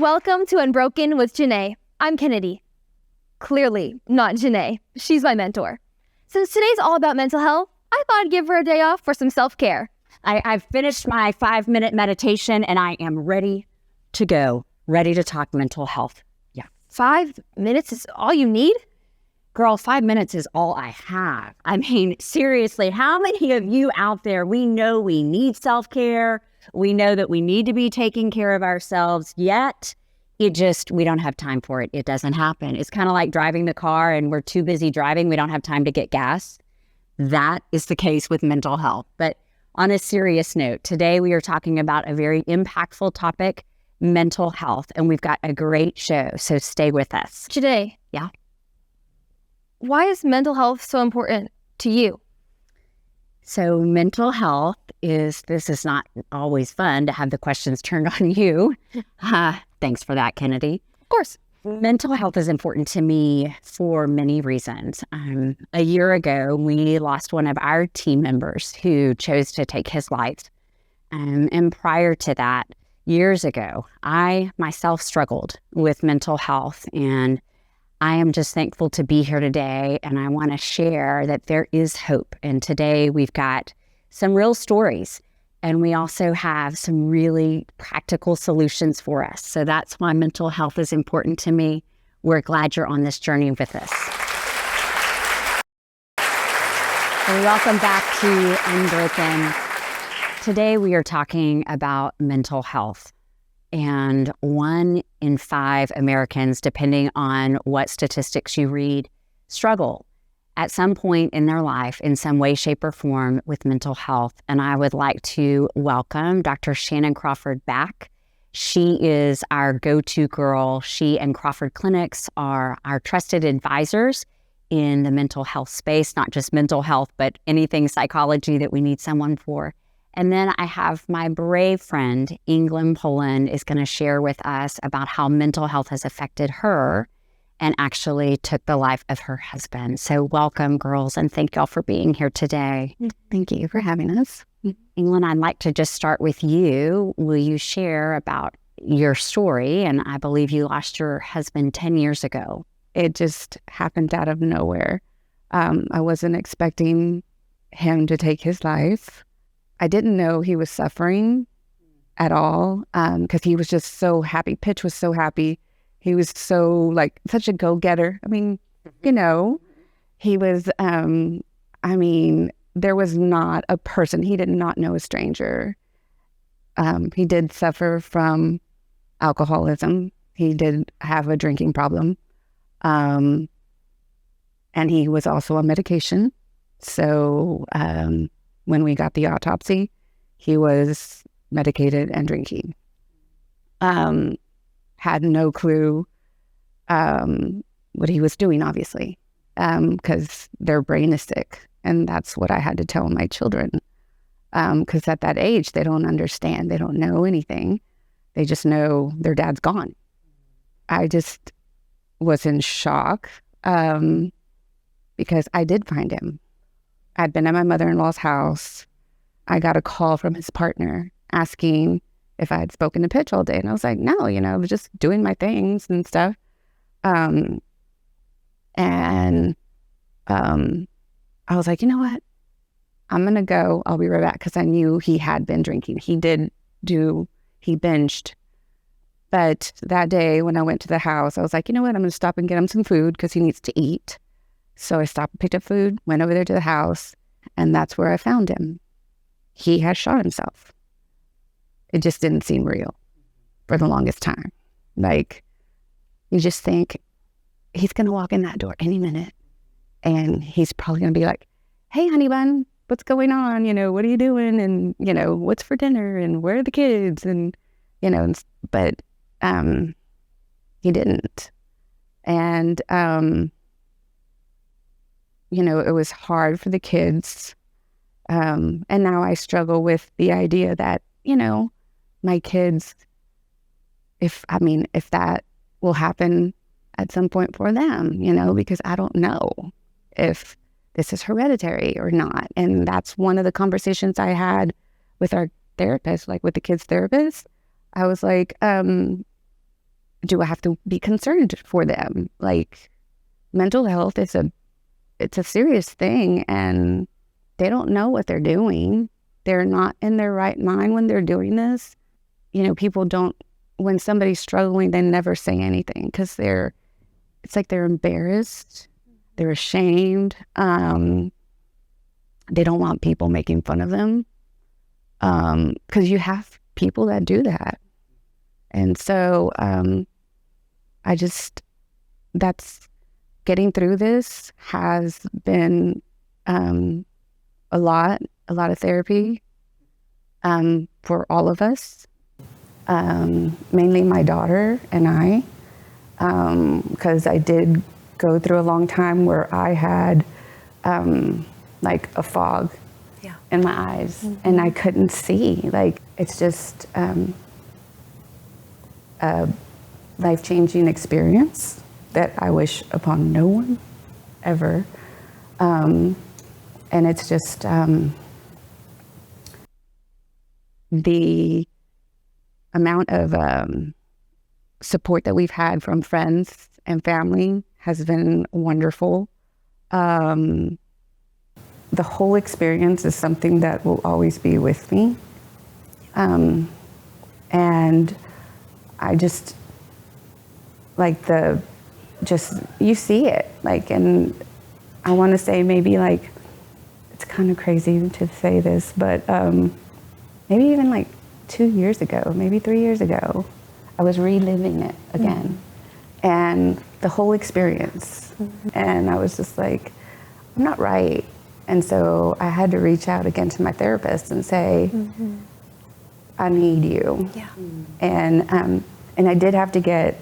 Welcome to Unbroken with Janeé. I'm Kennedy. Clearly not Janeé. She's my mentor. Since today's all about mental health, I thought I'd give her a day off for some self-care. I've finished my 5-minute meditation and I am ready to go, ready to talk mental health. Yeah. 5 minutes is all you need? Girl, 5 minutes is all I have. I mean, seriously, how many of you out there, we know we need self-care. We know that we need to be taking care of ourselves, yet we don't have time for it. It doesn't happen. It's kind of like driving the car and we're too busy driving. We don't have time to get gas. That is the case with mental health. But on a serious note, today we are talking about a very impactful topic, mental health, and we've got a great show, so stay with us. Janeé. Yeah? Why is mental health so important to you? So mental health this is not always fun to have the questions turned on you. Thanks for that, Kennedy. Of course. Mental health is important to me for many reasons. A year ago, we lost one of our team members who chose to take his life. And prior to that, years ago, I myself struggled with mental health, and I am just thankful to be here today, and I want to share that there is hope. And today we've got some real stories, and we also have some really practical solutions for us. So that's why mental health is important to me. We're glad you're on this journey with us. So welcome back to Unbroken. Today we are talking about mental health. And 1 in 5 Americans, depending on what statistics you read, struggle at some point in their life in some way, shape, or form with mental health. And I would like to welcome Dr. Shannon Crawford back. She is our go-to girl. She and Crawford Clinics are our trusted advisors in the mental health space, not just mental health, but anything psychology that we need someone for. And then I have my brave friend, Inglan is going to share with us about how mental health has affected her and actually took the life of her husband. So welcome, girls, and thank y'all for being here today. Thank you for having us. Inglan, I'd like to just start with you. Will you share about your story? And I believe you lost your husband 10 years ago. It just happened out of nowhere. I wasn't expecting him to take his life. I didn't know he was suffering at all because he was just so happy. Pitch was so happy. He was so such a go-getter. I mean, he was, there was not a person. He did not know a stranger. He did suffer from alcoholism. He did have a drinking problem. And he was also on medication. So, when we got the autopsy, he was medicated and drinking. Had no clue what he was doing, obviously, because their brain is sick. And that's what I had to tell my children. Because at that age, they don't understand. They don't know anything. They just know their dad's gone. I just was in shock because I did find him. I'd been at my mother-in-law's house. I got a call from his partner asking if I had spoken to Pitch all day. And I was like, no, I was just doing my things and stuff. I was like, you know what? I'm going to go. I'll be right back, because I knew he had been drinking. He binged. But that day when I went to the house, I was like, you know what? I'm going to stop and get him some food because he needs to eat. So I stopped and picked up food, went over there to the house, and that's where I found him. He had shot himself. It just didn't seem real for the longest time. You just think he's going to walk in that door any minute, and he's probably going to be like, hey, honey bun, what's going on? What are you doing? And, what's for dinner? And where are the kids? And, but he didn't. And, it was hard for the kids. And now I struggle with the idea that, my kids, if that will happen at some point for them, because I don't know if this is hereditary or not. And that's one of the conversations I had with our therapist, with the kids' therapist. I was like, do I have to be concerned for them? Like, mental health is it's a serious thing, and they don't know what they're doing. They're not in their right mind when they're doing this. You know, people don't, when somebody's struggling, they never say anything because it's like they're embarrassed. They're ashamed. They don't want people making fun of them. Because you have people that do that. And so that's getting through this has been a lot of therapy for all of us, mainly my daughter and I, because I did go through a long time where I had like a fog in my eyes, and I couldn't see. Like, it's just a life-changing experience that I wish upon no one ever. And it's just the amount of support that we've had from friends and family has been wonderful. The whole experience is something that will always be with me. And I just, like, you see it, like, and I want to say maybe, like, it's kind of crazy to say this, but maybe even like 2 years ago, maybe 3 years ago, I was reliving it again, and the whole experience. And I was just like, I'm not right. And so I had to reach out again to my therapist and say, I need you. Yeah. And I did have to get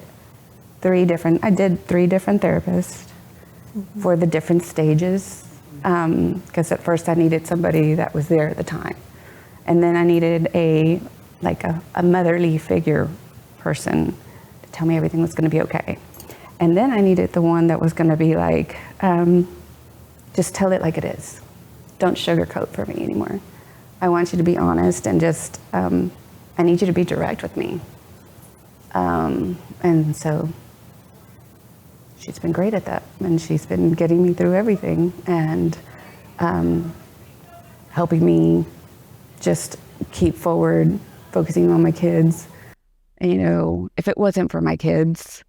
three different therapists for the different stages. Because at first I needed somebody that was there at the time. And then I needed a motherly figure person to tell me everything was gonna be okay. And then I needed the one that was gonna be like, just tell it like it is. Don't sugarcoat for me anymore. I want you to be honest and just, I need you to be direct with me. And so she's been great at that, and she's been getting me through everything and helping me just keep forward, focusing on my kids. And, you know, if it wasn't for my kids,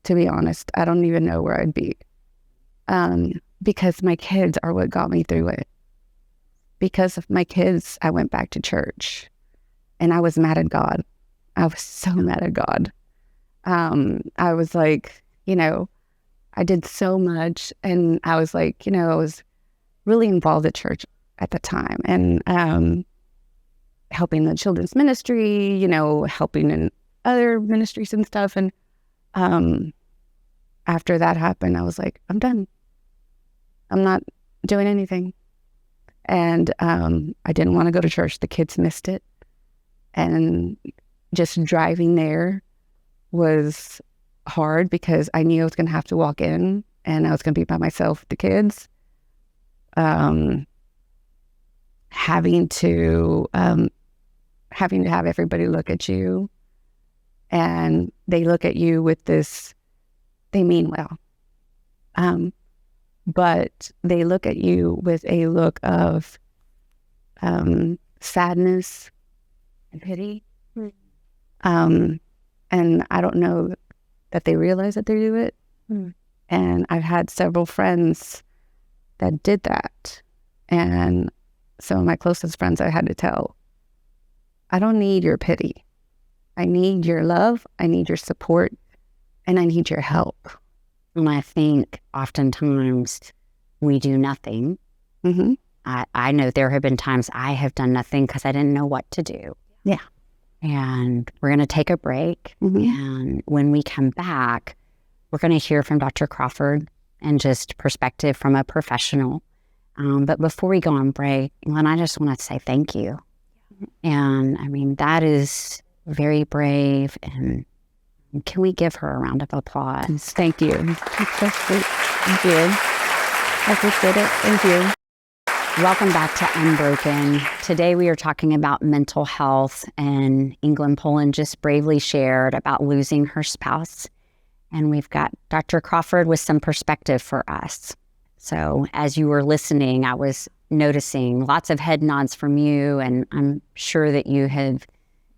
to be honest, I don't even know where I'd be. Because my kids are what got me through it. Because of my kids, I went back to church, and I was mad at God. I was so mad at God. I was like, you know, I did so much, and I was like, you know, I was really involved at church at the time, and helping the children's ministry, you know, helping in other ministries and stuff. And after that happened, I was like, I'm done. I'm not doing anything. And I didn't want to go to church. The kids missed it. And just driving there was hard because I knew I was going to have to walk in, and I was going to be by myself with the kids. Having to have everybody look at you, and they look at you with this, they mean well. But they look at you with a look of sadness and pity. And I don't know that they realize that they do it. And I've had several friends that did that. And some of my closest friends I had to tell, I don't need your pity. I need your love. I need your support. And I need your help. And I think oftentimes we do nothing. I know there have been times I have done nothing because I didn't know what to do. Yeah. And we're going to take a break. And when we come back, we're going to hear from Dr. Crawford and just perspective from a professional. But before we go on break, Inglan, I just want to say thank you. And I mean, that is very brave. And can we give her a round of applause? Thank you. That's so sweet. Thank you. I appreciate it. Thank you. Welcome back to Unbroken. Today we are talking about mental health, and Inglan Poland just bravely shared about losing her spouse. And we've got Dr. Crawford with some perspective for us. So as you were listening, I was noticing lots of head nods from you, and I'm sure that you have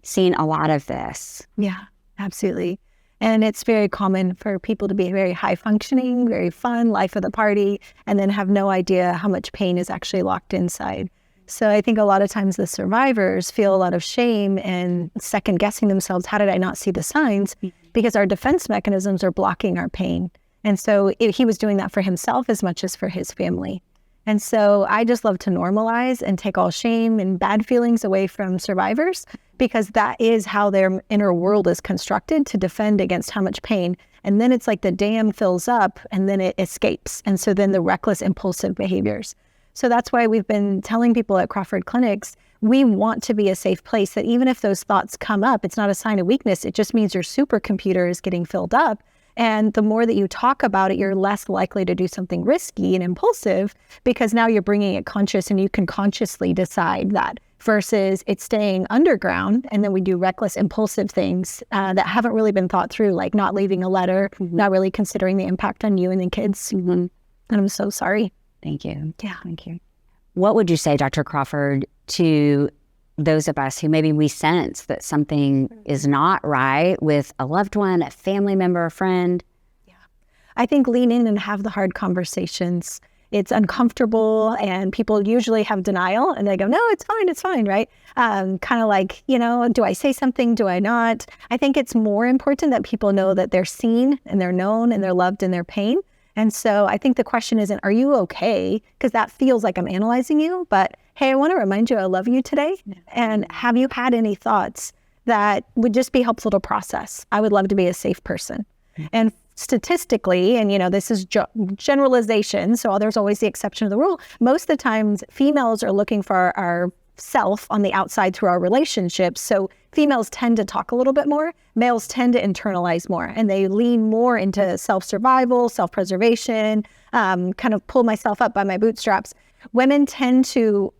seen a lot of this. Yeah, absolutely. And it's very common for people to be very high functioning, very fun, life of the party, and then have no idea how much pain is actually locked inside. So I think a lot of times the survivors feel a lot of shame and second guessing themselves. How did I not see the signs? Because our defense mechanisms are blocking our pain. And so he was doing that for himself as much as for his family. And so I just love to normalize and take all shame and bad feelings away from survivors, because that is how their inner world is constructed to defend against how much pain. And then it's like the dam fills up and then it escapes. And so then the reckless, impulsive behaviors. So that's why we've been telling people at Crawford Clinics, we want to be a safe place that even if those thoughts come up, it's not a sign of weakness. It just means your supercomputer is getting filled up. And the more that you talk about it, you're less likely to do something risky and impulsive, because now you're bringing it conscious and you can consciously decide that, versus it's staying underground. And then we do reckless, impulsive things that haven't really been thought through, like not leaving a letter, not really considering the impact on you and the kids. And I'm so sorry. Thank you. Yeah. Thank you. What would you say, Dr. Crawford, to those of us who maybe we sense that something is not right with a loved one, a family member, a friend? Yeah. I think lean in and have the hard conversations. It's uncomfortable, and people usually have denial and they go, no, it's fine, right? Kind of like, do I say something? Do I not? I think it's more important that people know that they're seen and they're known and they're loved in their pain. And so I think the question isn't, are you okay? Because that feels like I'm analyzing you, but hey, I want to remind you I love you today. And have you had any thoughts that would just be helpful to process? I would love to be a safe person. And statistically, and this is generalization, so there's always the exception of the rule. Most of the times females are looking for our self on the outside through our relationships. So females tend to talk a little bit more. Males tend to internalize more, and they lean more into self-survival, self-preservation, kind of pull myself up by my bootstraps. Women tend to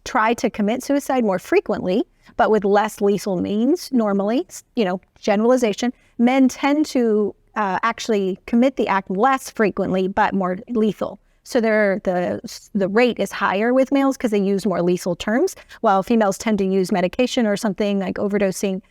try to commit suicide more frequently, but with less lethal means normally, generalization. Men tend to actually commit the act less frequently, but more lethal. So the rate is higher with males because they use more lethal terms, while females tend to use medication or something like overdosing.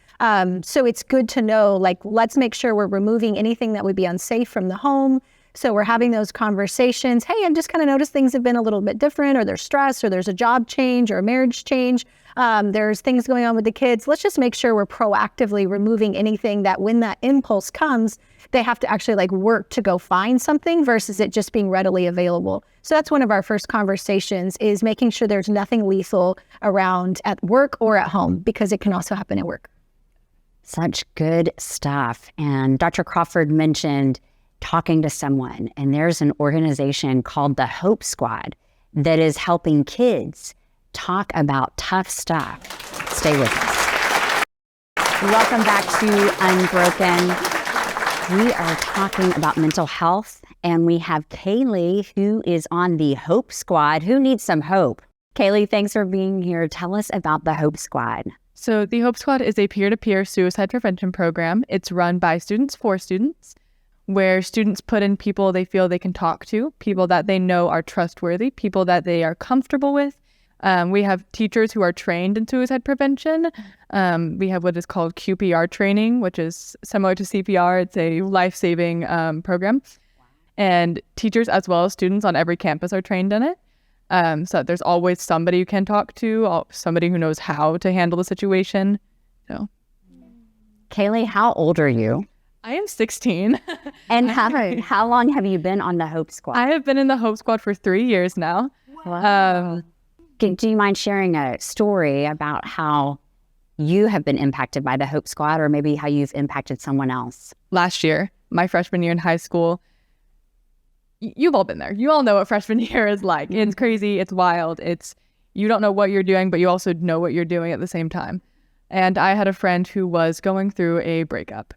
So it's good to know, let's make sure we're removing anything that would be unsafe from the home. So we're having those conversations. Hey, I've just kind of noticed things have been a little bit different, or there's stress, or there's a job change or a marriage change. There's things going on with the kids. Let's just make sure we're proactively removing anything that when that impulse comes, they have to actually work to go find something versus it just being readily available. So that's one of our first conversations, is making sure there's nothing lethal around at work or at home, because it can also happen at work. Such good stuff. And Dr. Crawford mentioned talking to someone, and there's an organization called the Hope Squad that is helping kids talk about tough stuff. Stay with us. Welcome back to Unbroken. We are talking about mental health, and we have Kaylee, who is on the Hope Squad. Who needs some hope? Kaylee, thanks for being here. Tell us about the Hope Squad. So the Hope Squad is a peer-to-peer suicide prevention program. It's run by students for students, where students put in people they feel they can talk to, people that they know are trustworthy, people that they are comfortable with. We have teachers who are trained in suicide prevention. We have what is called QPR training, which is similar to CPR. It's a life-saving program. And teachers as well as students on every campus are trained in it. So there's always somebody you can talk to, somebody who knows how to handle the situation. So, Kaylee, how old are you? I am 16. And how long have you been on the Hope Squad? I have been in the Hope Squad for 3 years now. Wow. Do you mind sharing a story about how you have been impacted by the Hope Squad, or maybe how you've impacted someone else? Last year, my freshman year in high school, you've all been there. You all know what freshman year is like. It's crazy. It's wild. You don't know what you're doing, but you also know what you're doing at the same time. And I had a friend who was going through a breakup.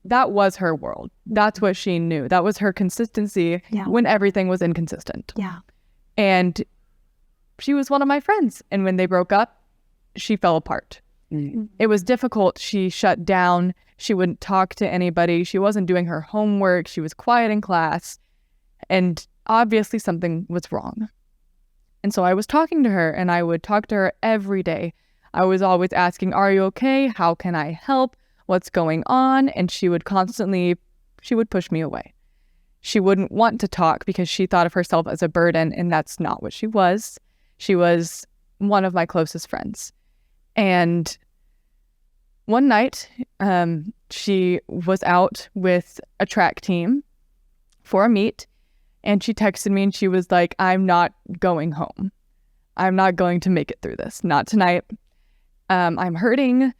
That was her world. That's what she knew. That was her consistency when everything was inconsistent. Yeah. And she was one of my friends. And when they broke up, she fell apart. It was difficult. She shut down. She wouldn't talk to anybody. She wasn't doing her homework. She was quiet in class. And obviously something was wrong. And so I was talking to her, and I would talk to her every day. I was always asking, are you okay? How can I help? What's going on? And she would push me away. She wouldn't want to talk because she thought of herself as a burden, and that's not what she was. She was one of my closest friends. And one night, she was out with a track team for a meet, and she texted me and she was like, I'm not going home. I'm not going to make it through this. Not tonight. I'm hurting.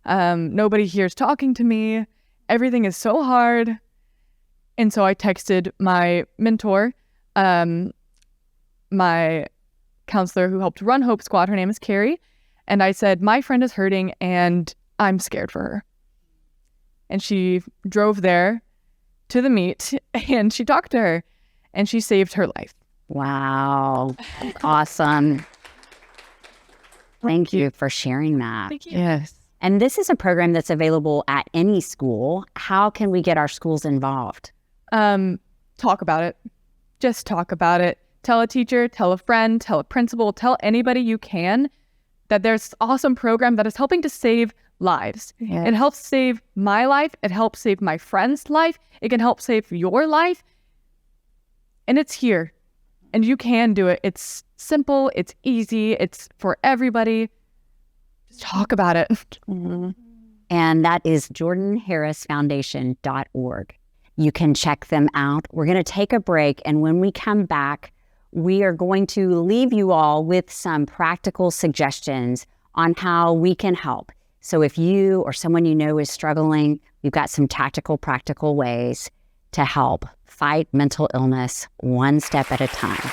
Nobody here's talking to me. Everything is so hard. And so I texted my mentor, my counselor who helped run Hope Squad. Her name is Carrie. And I said, my friend is hurting and I'm scared for her. And she drove there to the meet and she talked to her and she saved her life. Wow. Awesome. Thank you for sharing that. Thank you. Yes. And this is a program that's available at any school. How can we get our schools involved? Talk about it. Just talk about it. Tell a teacher, tell a friend, tell a principal, tell anybody you can that there's an awesome program that is helping to save lives. Yes. It helps save my life. It helps save my friend's life. It can help save your life. And it's here. And you can do it. It's simple. It's easy. It's for everybody. Just talk about it. Mm-hmm. And that is jordanharrisfoundation.org. You can check them out. We're going to take a break. And when we come back, we are going to leave you all with some practical suggestions on how we can help. So if you or someone you know is struggling, we've got some tactical, practical ways to help fight mental illness one step at a time.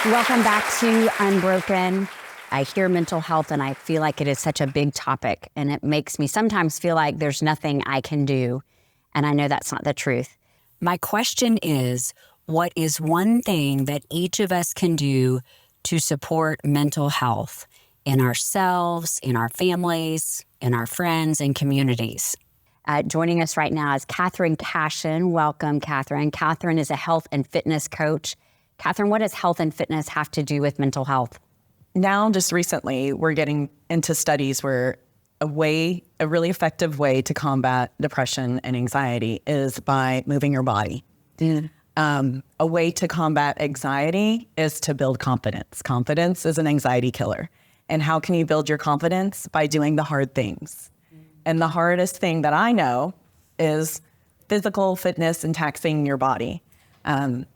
Welcome back to Unbroken. I hear mental health and I feel like it is such a big topic, and it makes me sometimes feel like there's nothing I can do. And I know that's not the truth. My question is, what is one thing that each of us can do to support mental health in ourselves, in our families, in our friends and communities? Joining us right now is Catherine Cashin. Welcome, Catherine. Catherine is a health and fitness coach. Catherine, what does health and fitness have to do with mental health? Now, just recently, we're getting into studies where a really effective way to combat depression and anxiety is by moving your body. A way to combat anxiety is to build confidence. Confidence is an anxiety killer. And how can you build your confidence? By doing the hard things. And the hardest thing that I know is physical fitness and taxing your body. And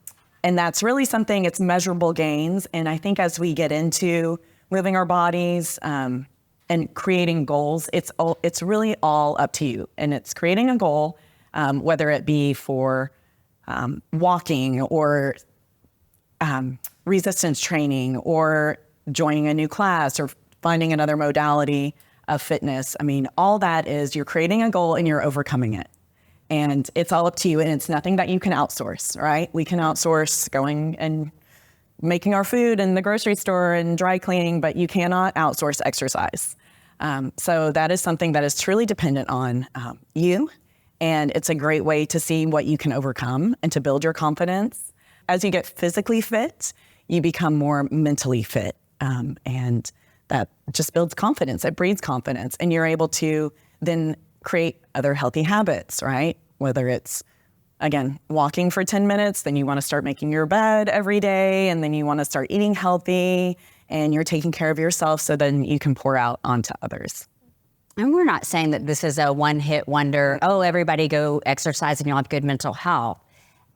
that's really something, it's measurable gains. And I think as we get into moving our bodies and creating goals, it's really all up to you. And it's creating a goal, whether it be for walking or resistance training or joining a new class or finding another modality of fitness. I mean, all that is you're creating a goal and you're overcoming it. And it's all up to you, and it's nothing that you can outsource, right? We can outsource going and making our food in the grocery store and dry cleaning, but you cannot outsource exercise. So that is something that is truly dependent on you. And it's a great way to see what you can overcome and to build your confidence. As you get physically fit, you become more mentally fit. And that just builds confidence. It breeds confidence. And you're able to then create other healthy habits, right? Whether it's, again, walking for 10 minutes, then you want to start making your bed every day, and then you want to start eating healthy, and you're taking care of yourself so then you can pour out onto others. And we're not saying that this is a one-hit wonder, oh, everybody go exercise and you'll have good mental health.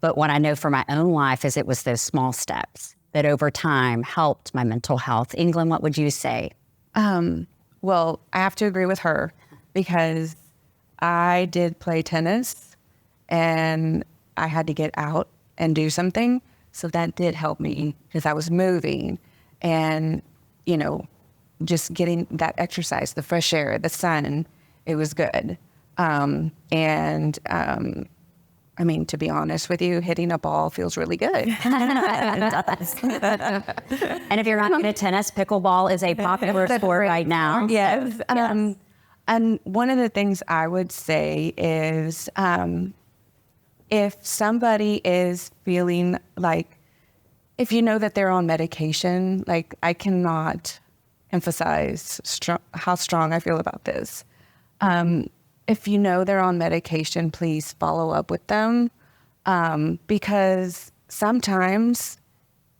But what I know for my own life is it was those small steps that over time helped my mental health. Inglan, what would you say? Well, I have to agree with her because I did play tennis and I had to get out and do something. So that did help me because I was moving and, you know, just getting that exercise, the fresh air, the sun, it was good. I I mean, to be honest with you, hitting a ball feels really good. It does. And if you're not into tennis, pickleball is a popular sport right now. Yes. And one of the things I would say is if somebody is feeling like, if you know that they're on medication, like I cannot emphasize how strong I feel about this. If you know they're on medication, please follow up with them because sometimes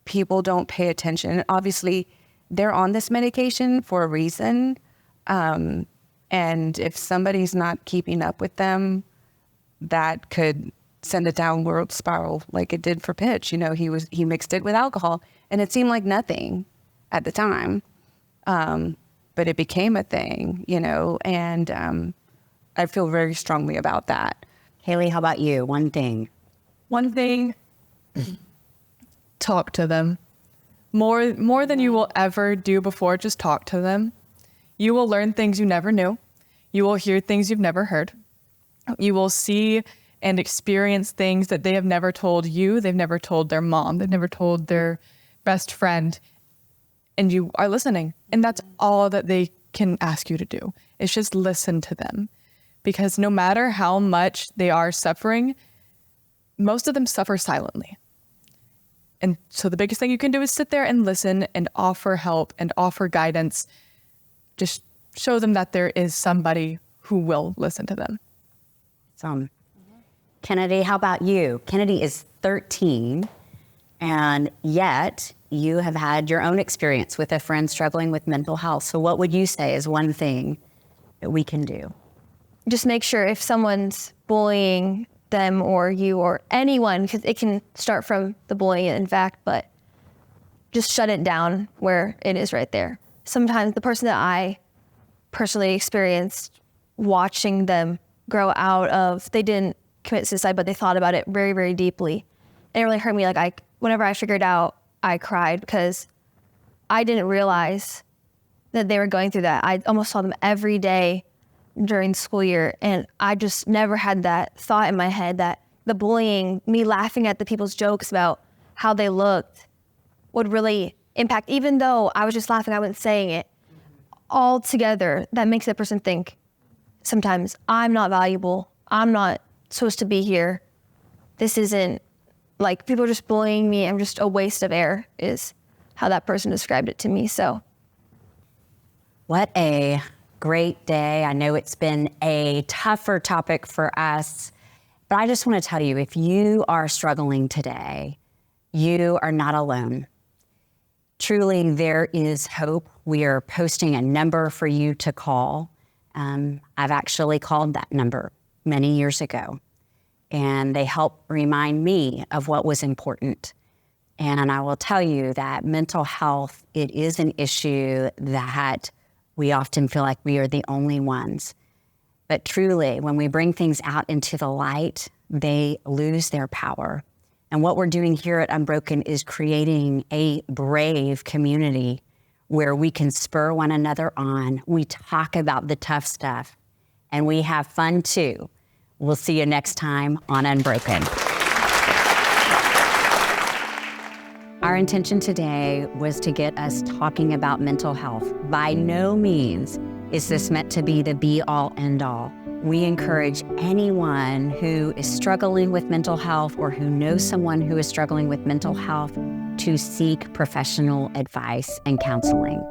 people don't pay attention. Obviously, they're on this medication for a reason. And if somebody's not keeping up with them, that could send a downward spiral like it did for Pitch. You know, he mixed it with alcohol and it seemed like nothing at the time. But it became a thing, you know, and I feel very strongly about that. Kaylee, how about you? One thing. Talk to them. More than you will ever do before, just talk to them. You will learn things you never knew. You will hear things you've never heard. You will see and experience things that they have never told you. They've never told their mom. They've never told their best friend. And you are listening. And that's all that they can ask you to do. It's just listen to them. Because no matter how much they are suffering, most of them suffer silently. And so the biggest thing you can do is sit there and listen and offer help and offer guidance. Just show them that there is somebody who will listen to them. Kennedy, how about you? Kennedy is 13, and yet you have had your own experience with a friend struggling with mental health. So what would you say is one thing that we can do? Just make sure if someone's bullying them or you or anyone, because it can start from the bullying, in fact, but just shut it down where it is right there. Sometimes the person that I personally experienced watching them grow out of, they didn't commit suicide, but they thought about it very, very deeply. And it really hurt me. Like whenever I figured out, I cried because I didn't realize that they were going through that. I almost saw them every day during the school year. And I just never had that thought in my head that the bullying, me laughing at the people's jokes about how they looked would really impact, even though I was just laughing, I wasn't saying it. All together, that makes that person think sometimes I'm not valuable. I'm not supposed to be here. This isn't like people are just bullying me. I'm just a waste of air is how that person described it to me. So. What a great day. I know it's been a tougher topic for us, but I just want to tell you, if you are struggling today, you are not alone. Truly, there is hope. We are posting a number for you to call. I've actually called that number many years ago, and they help remind me of what was important. And I will tell you that mental health, it is an issue that we often feel like we are the only ones. But truly, when we bring things out into the light, they lose their power. And what we're doing here at Unbroken is creating a brave community where we can spur one another on. We talk about the tough stuff, and we have fun too. We'll see you next time on Unbroken. Our intention today was to get us talking about mental health. By no means is this meant to be the be-all, end-all. We encourage anyone who is struggling with mental health or who knows someone who is struggling with mental health to seek professional advice and counseling.